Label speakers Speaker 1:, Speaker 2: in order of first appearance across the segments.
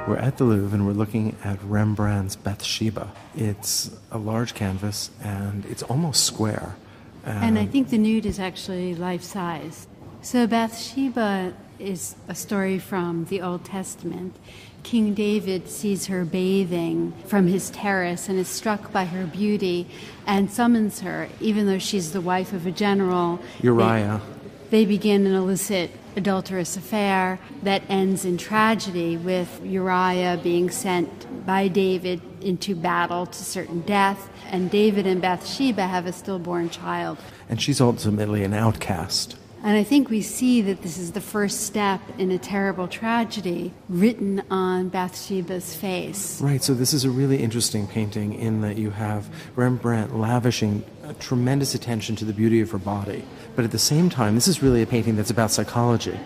Speaker 1: We're at the Louvre and we're looking at Rembrandt's Betsabá. It's a large canvas and it's almost square.
Speaker 2: And I think the nude is actually life-size. So Betsabá is a story from the Old Testament. King David sees her bathing from his terrace and is struck by her beauty and summons her, even though she's the wife of a general.
Speaker 1: Uriah.
Speaker 2: They begin an illicit adulterous affair that ends in tragedy, with Uriah being sent by David into battle to certain death, and David and Betsabá have a stillborn child.
Speaker 1: And she's ultimately an outcast.
Speaker 2: And I think we see that this is the first step in a terrible tragedy written on Betsabá's face.
Speaker 1: Right, so this is a really interesting painting in that you have Rembrandt lavishing tremendous attention to the beauty of her body. But at the same time, this is really a painting that's about psychology.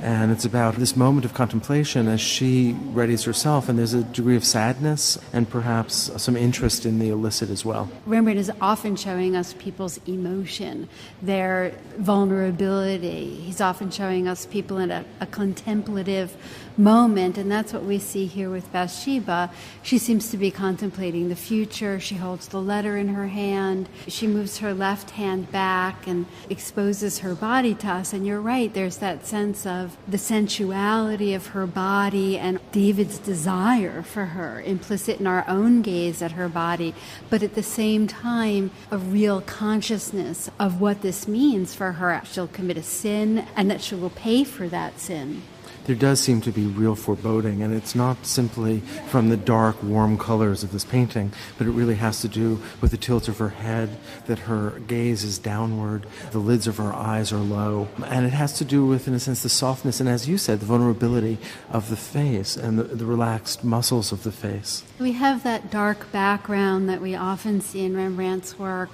Speaker 1: And it's about this moment of contemplation as she readies herself, and there's a degree of sadness and perhaps some interest in the illicit as well.
Speaker 2: Rembrandt is often showing us people's emotion, their vulnerability. He's often showing us people in a contemplative moment, and that's what we see here with Betsabá. She seems to be contemplating the future. She holds the letter in her hand. She moves her left hand back and exposes her body to us. And you're right, there's that sense of the sensuality of her body and David's desire for her, implicit in our own gaze at her body, but at the same time, a real consciousness of what this means for her. She'll commit a sin and that she will pay for that sin.
Speaker 1: There does seem to be real foreboding, and it's not simply from the dark, warm colors of this painting, but it really has to do with the tilt of her head, that her gaze is downward, the lids of her eyes are low, and it has to do with, in a sense, the softness and, as you said, the vulnerability of the face and the relaxed muscles of the face.
Speaker 2: We have that dark background that we often see in Rembrandt's work.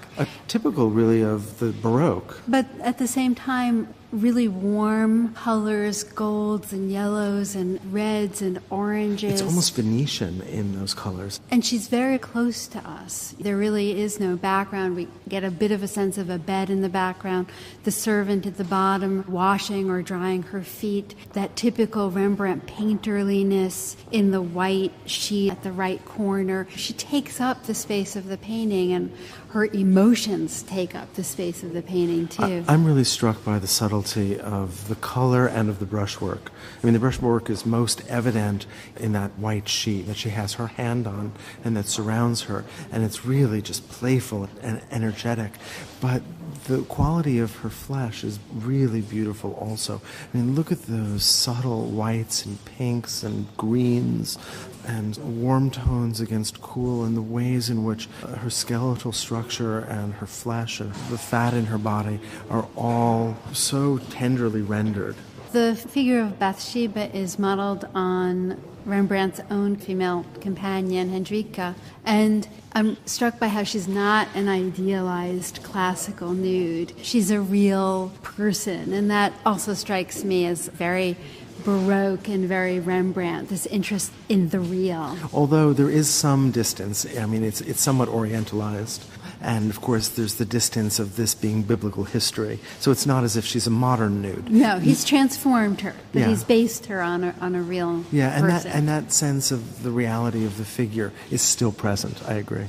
Speaker 1: Typical, really, of the Baroque.
Speaker 2: But at the same time, really warm colors, golds and yellows and reds and oranges.
Speaker 1: It's almost Venetian in those colors.
Speaker 2: And she's very close to us. There really is no background. We get a bit of a sense of a bed in the background, the servant at the bottom washing or drying her feet, that typical Rembrandt painterliness in the white sheet at the right corner. She takes up the space of the painting, and her emotions take up the space of the painting too.
Speaker 1: I'm really struck by the subtlety of the color and of the brushwork. I mean, the brushwork is most evident in that white sheet that she has her hand on and that surrounds her, and it's really just playful and energetic. But the quality of her flesh is really beautiful also. I mean, look at those subtle whites and pinks and greens and warm tones against cool, and the ways in which her skeletal structure and her flesh and the fat in her body are all so tenderly rendered.
Speaker 2: The figure of Betsabá is modeled on Rembrandt's own female companion, Hendrika, and I'm struck by how she's not an idealized classical nude. She's a real person, and that also strikes me as very Baroque and very Rembrandt, this interest in the real.
Speaker 1: Although there is some distance, I mean, it's somewhat orientalized. And, of course, there's the distance of this being biblical history. So it's not as if she's a modern nude.
Speaker 2: No, he's transformed her, but he's based her on a real person.
Speaker 1: And that sense of the reality of the figure is still present, I agree.